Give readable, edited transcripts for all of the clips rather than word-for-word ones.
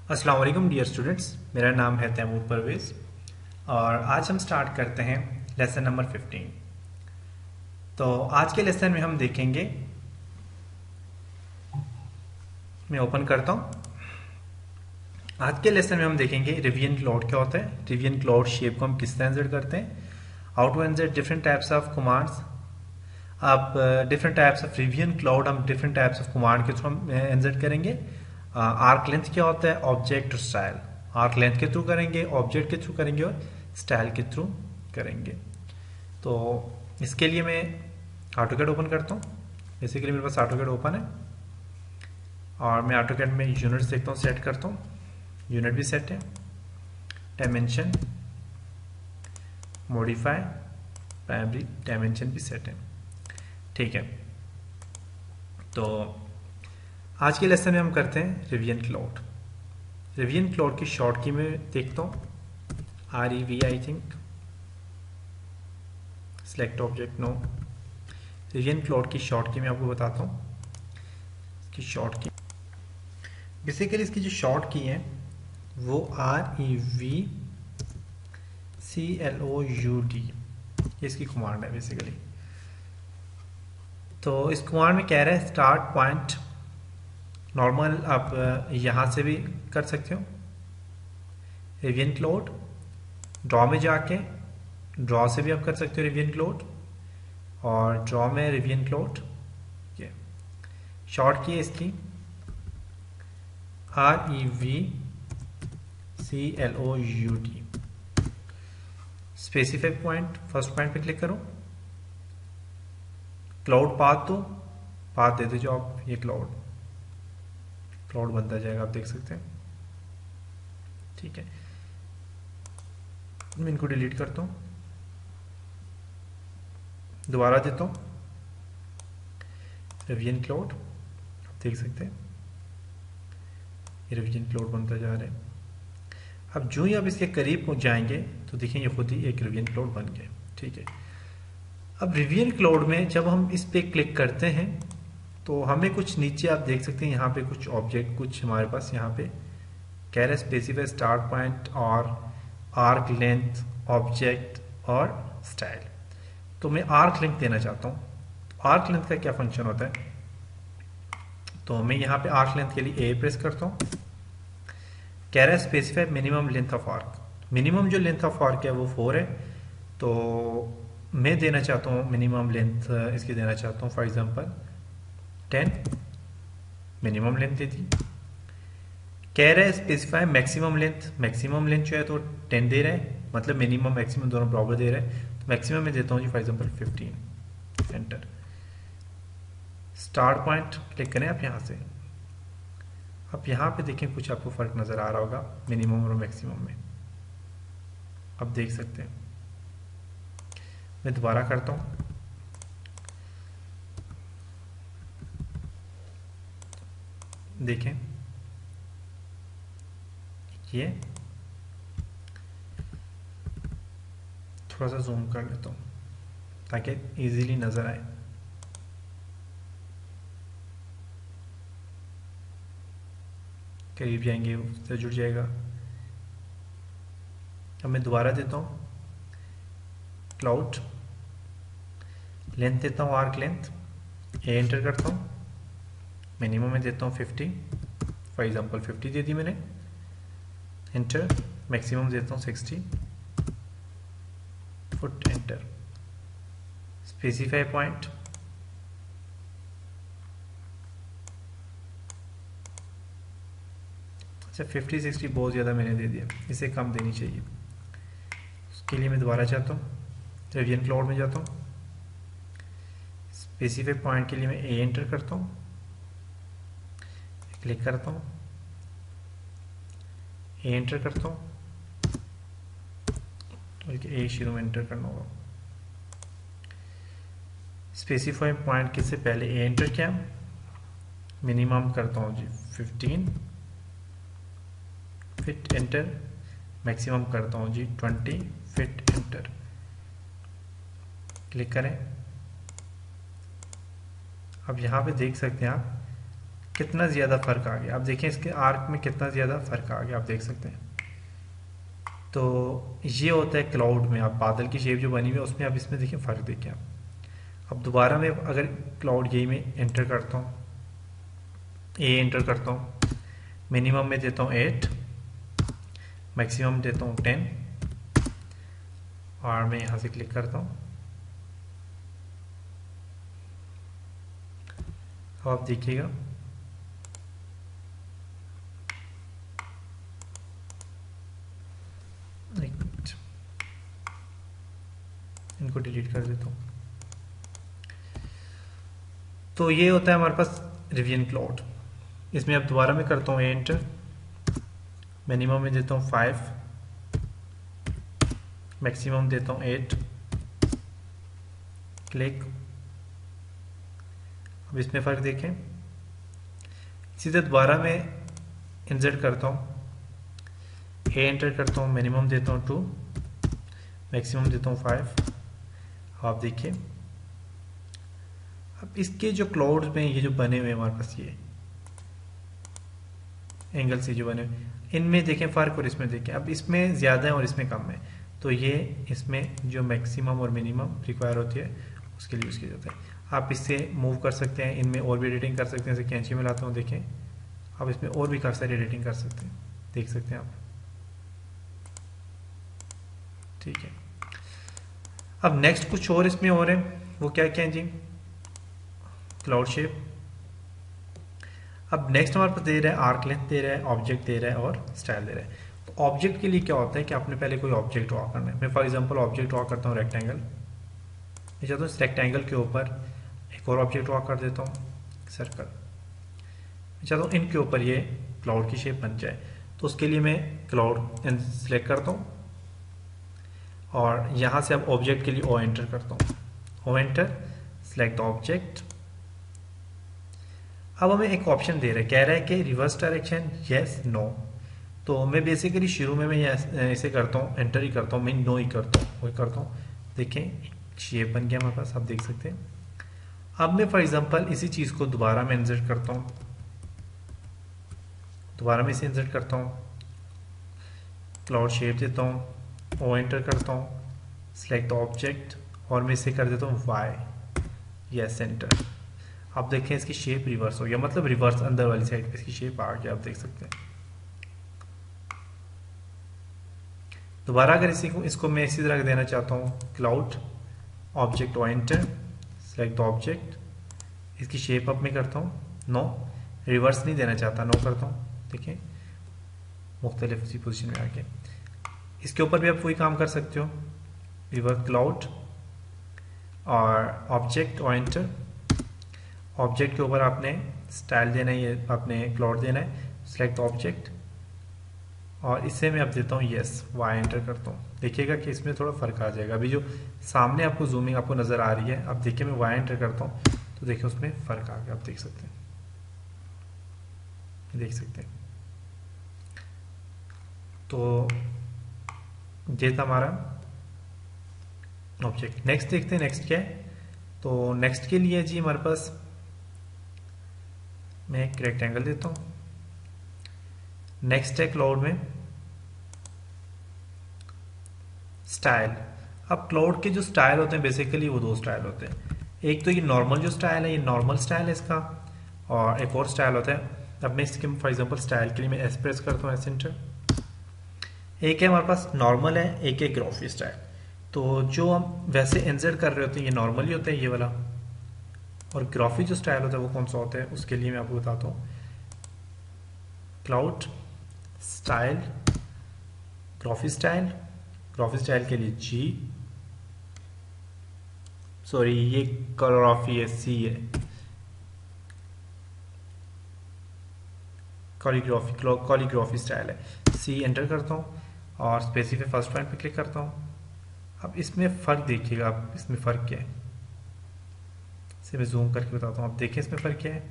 अस्सलाम वालेकुम dear students, मेरा नाम है तैमूर परवेज़ और आज हम स्टार्ट करते हैं लेसन नंबर 15। तो आज के लेसन में हम देखेंगे, मैं ओपन करता हूँ। आज के लेसन में हम देखेंगे रिविजन क्लाउड क्या होता है, रिविजन क्लाउड शेप को हम किस तरह इंसर्ट करते हैं, how to insert different types of commands. अब different types of revision cloud हम डिफरेंट टाइप्स ऑफ कमांड के थ्रू हम इंसर्ट करेंगे। आर्क लेंथ क्या होता है, ऑब्जेक्ट और स्टाइल। आर्क लेंथ के थ्रू करेंगे, ऑब्जेक्ट के थ्रू करेंगे और स्टाइल के थ्रू करेंगे। तो इसके लिए मैं ऑटोकैड ओपन करता हूँ। बेसिकली मेरे पास ऑटोकैड ओपन है और मैं ऑटोकैड में यूनिट्स देखता हूँ, सेट करता हूँ। यूनिट भी सेट है, डायमेंशन, मॉडिफाई, प्राइमरी डायमेंशन भी सेट है। ठीक है, तो आज के लेसन में हम करते हैं रिविजन क्लाउड। रिविजन क्लाउड की शॉर्ट की में देखता हूँ, REV I think, select object no. Revision cloud की शॉर्ट की मैं आपको बताता हूँ। इसकी शॉर्ट की बेसिकली इसकी जो शॉर्ट की है वो REVCLOUD, ये इसकी कमांड है बेसिकली। तो इस कमांड में कह रहा है स्टार्ट पॉइंट नॉर्मल, आप यहाँ से भी कर सकते हो। रिविजन क्लाउड ड्रॉ में जाके ड्रॉ से भी आप कर सकते हो रिविजन क्लाउड, और ड्रॉ में रिविजन क्लाउड। ये शॉर्ट की है इसकी REVCLOUD। Specify point, first point पे क्लिक करो। क्लाउड पाथ दो, पाथ दे दो जो आप, ये क्लाउड बनता जाएगा, आप देख सकते हैं। ठीक है, मैं इनको डिलीट करता हूँ, दोबारा देता हूँ रिविजन क्लाउड। आप देख सकते हैं ये रिविजन क्लाउड बनता जा रहा है। अब जो ही आप इसके करीब पहुंच जाएंगे तो देखें ये खुद ही एक रिविजन क्लाउड बन गया। ठीक है, अब रिविजन क्लाउड में जब हम इस पे क्लिक करते हैं तो हमें कुछ नीचे आप देख सकते हैं, यहाँ पे कुछ ऑब्जेक्ट, कुछ हमारे पास यहाँ पे कह रहे स्पेसिफाई स्टार्ट पॉइंट और आर्क लेंथ, ऑब्जेक्ट और स्टाइल। तो मैं आर्क लेंथ देना चाहता हूँ। आर्क लेंथ का क्या फंक्शन होता है, तो मैं यहाँ पे आर्क लेंथ के लिए A प्रेस करता हूँ। कह रहा है specify minimum length of arc. Minimum जो लेंथ ऑफ आर्क है वो 4 है, तो मैं देना चाहता हूँ मिनिमम लेंथ इसकी देना चाहता हूँ फॉर एग्जांपल 10। मिनिमम लेंथ दे दी। कह रहा है specify maximum length. Maximum length जो है तो 10 दे रहा है, मतलब मिनिमम मैक्सिमम दोनों बराबर दे रहा है। तो मैक्सिमम में देता हूँ जी for example 15। Enter. Start point click करें आप यहाँ से। अब यहाँ पे देखें कुछ आपको फर्क नजर आ रहा होगा मिनिमम और मैक्सिमम में, अब देख सकते हैं। मैं दोबारा करता हूँ, देखें ये थोड़ा सा जूम कर लेता हूँ ताकि इजीली नजर आए। करीब जाएंगे उससे जुड़ जाएगा। अब मैं दोबारा देता हूँ क्लाउड, लेंथ देता हूँ आर्क लेंथ, ए एंटर करता हूँ। मिनिमम में देता हूँ 50, फॉर एग्जांपल 50 दे दी मैंने। एंटर। मैक्सिमम देता हूँ 60 फुट। एंटर। स्पेसिफाई पॉइंट, अच्छा 50-60 बहुत ज़्यादा मैंने दे दिया, इसे कम देनी चाहिए। उसके लिए मैं दोबारा चाहता हूँ, रिविजन क्लाउड में जाता हूँ। स्पेसिफाई पॉइंट के लिए मैं ए एंटर करता हूँ, क्लिक करता हूँ, ए एंटर करता हूँ, बल्कि ए शुरू में एंटर करना होगा। स्पेसिफाई पॉइंट के से पहले ए एंटर किया। मिनिमम करता हूँ जी 15 फिट। एंटर। मैक्सिमम करता हूँ जी 20 फिट। एंटर। क्लिक करें। अब यहाँ पे देख सकते हैं आप कितना ज़्यादा फ़र्क आ गया। आप देखें इसके आर्क में कितना ज़्यादा फ़र्क आ गया, आप देख सकते हैं। तो ये होता है क्लाउड में, आप बादल की शेप जो बनी हुई है उसमें आप इसमें देखिए फ़र्क देखें आप। अब दोबारा मैं अगर क्लाउड यही में एंटर करता हूँ, ए एंटर करता हूँ, मिनिमम में देता हूँ 8, मैक्सिमम देता हूँ 10, और मैं यहाँ से क्लिक करता हूँ। अब आप देखिएगा एक मिनट, इनको डिलीट कर देता हूँ। तो ये होता है हमारे पास रिवियन क्लाउड। इसमें अब दोबारा मैं करता हूँ एंटर, मिनिमम में देता हूँ 5, मैक्सिमम देता हूँ 8, क्लिक। अब इसमें फ़र्क देखें। इसी तरह दोबारा मैं इंसर्ट करता हूँ, ए एंटर करता हूँ, मिनिमम देता हूँ 2, मैक्सिमम देता हूँ 5। आप देखिए अब इसके जो क्लाउड्स में ये जो बने हुए हैं हमारे पास, ये एंगल से जो बने हुए, इनमें देखें फ़र्क और इसमें देखें। अब इसमें ज़्यादा है और इसमें कम है, तो ये इसमें जो मैक्सिमम और मिनिमम रिक्वायर होती है उसके लिए यूज़ किया जाता है। आप इससे मूव कर सकते हैं, इनमें और भी एडिटिंग कर सकते हैं। जैसे कैंची में लाता हूँ, देखें आप इसमें और भी काफ़ी सारी एडिटिंग कर सकते हैं, देख सकते हैं आप। ठीक है, अब नेक्स्ट कुछ और इसमें और है, वो क्या क्या है जी, क्लाउड शेप। अब नेक्स्ट हमारे पास दे रहा है आर्क लेंथ दे रहा है, ऑब्जेक्ट दे रहा है और स्टाइल दे रहा है। तो ऑब्जेक्ट के लिए क्या होता है कि आपने पहले कोई ऑब्जेक्ट ड्रॉ करना है। मैं फॉर एग्जांपल ऑब्जेक्ट ड्रॉ करता हूँ रेक्टेंगल, मैं चाहता हूँ इस रेक्टेंगल के ऊपर एक और ऑब्जेक्ट ड्रॉ कर देता हूँ, सर्कल। मैं चाहता हूँ इनके ऊपर ये क्लाउड की शेप बन जाए, तो उसके लिए मैं क्लाउड सेलेक्ट करता हूँ और यहाँ से अब ऑब्जेक्ट के लिए ओ एंटर करता हूँ, O enter, select the object. अब हमें एक ऑप्शन दे रहा है, कह रहा है कि रिवर्स डायरेक्शन यस नो। तो मैं बेसिकली शुरू में मैं ऐसे करता हूँ, एंटर ही करता हूँ, मैं नो ही करता हूँ, वही करता हूँ। देखें शेप बन गया हमारे पास, आप देख सकते हैं। अब मैं फॉर एग्जांपल इसी चीज़ को दोबारा मैं इंसर्ट करता हूँ, दोबारा मैं इसे इंसर्ट करता हूँ, क्लाउड शेप देता हूँ, ओ एंटर करता हूँ, सेलेक्ट द ऑब्जेक्ट और मैं इसे कर देता हूँ वाई, यस एंटर। आप देखें इसकी शेप रिवर्स हो गया, मतलब रिवर्स अंदर वाली साइड पे इसकी शेप आ गया, आप देख सकते हैं। दोबारा अगर इसको मैं इसी तरह देना चाहता हूँ, cloud object O enter, select the object, इसकी शेप अप में करता हूँ, नो, रिवर्स नहीं देना चाहता, नो करता हूँ। देखिए मुख्तलिफ उसी पोजिशन में आके, इसके ऊपर भी आप वही काम कर सकते हो, रिवर्स क्लाउड और ऑब्जेक्ट ओ एंटर, ऑब्जेक्ट के ऊपर आपने स्टाइल देना है, ये आपने क्लाउड देना है, सेलेक्ट ऑब्जेक्ट और इससे मैं अब देता हूँ यस, वाई एंटर करता हूँ। देखिएगा कि इसमें थोड़ा फर्क आ जाएगा। अभी जो सामने आपको जूमिंग आपको नज़र आ रही है, अब देखिए मैं वाई एंटर करता हूँ तो देखिए उसमें फ़र्क आ गया, आप देख सकते हैं, देख सकते हैं। तो ये था हमारा ऑब्जेक्ट। नेक्स्ट देखते हैं, नेक्स्ट क्या है। तो नेक्स्ट के लिए जी हमारे पास मैं एक रेक्टेंगल देता हूँ, नेक्स्ट है क्लाउड में स्टाइल। अब क्लाउड के जो स्टाइल होते हैं बेसिकली वो दो स्टाइल होते हैं, एक तो ये नॉर्मल जो स्टाइल है, ये नॉर्मल स्टाइल है इसका, और एक और स्टाइल होता है। अब मैं इसके फॉर एग्जांपल स्टाइल के लिए मैं एस प्रेस करता हूँ, एस एंटर। एक है हमारे पास नॉर्मल है, एक है ग्राफी स्टाइल। तो जो हम वैसे इंसर्ट कर रहे होते हैं ये नॉर्मल ही होता है ये वाला, और ग्राफी जो स्टाइल होता है वो कौन सा होता है उसके लिए मैं आपको बताता हूँ। Cloud style, graphy style, graphy style के लिए जी, सॉरी ये ग्राफी है, सी है, कॉलीग्राफी स्टाइल है, सी एंटर करता हूँ और स्पेसिफाई फर्स्ट पॉइंट पे क्लिक करता हूँ। अब इसमें फ़र्क देखिएगा आप, इसमें फ़र्क क्या है, इसे मैं जूम करके बताता हूँ। आप देखिए इसमें फ़र्क क्या है,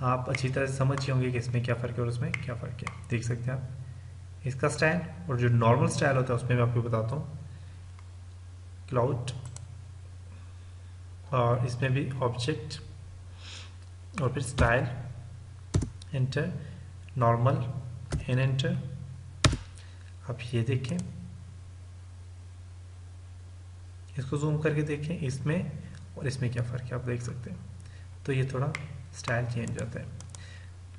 आप अच्छी तरह से समझ होंगे कि इसमें क्या फ़र्क है और उसमें क्या फ़र्क है, देख सकते हैं आप। इसका स्टाइल और जो नॉर्मल स्टाइल होता है उसमें मैं आपको बताता हूँ, क्लाउड और इसमें भी ऑब्जेक्ट और फिर स्टाइल एंटर, नॉर्मल, इन एंटर। अब ये देखें, इसको जूम करके देखें, इसमें और इसमें क्या फ़र्क है आप देख सकते हैं। तो ये थोड़ा स्टाइल चेंज होता है।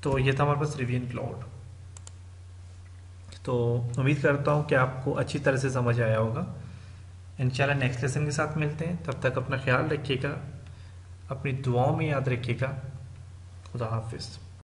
तो ये था हमारे पास रिवियन क्लाउड। तो उम्मीद करता हूँ कि आपको अच्छी तरह से समझ आया होगा। इंशाल्लाह नेक्स्ट लेसन के साथ मिलते हैं। तब तक अपना ख्याल रखिएगा, अपनी दुआओं में याद रखिएगा। खुदा हाफिज़।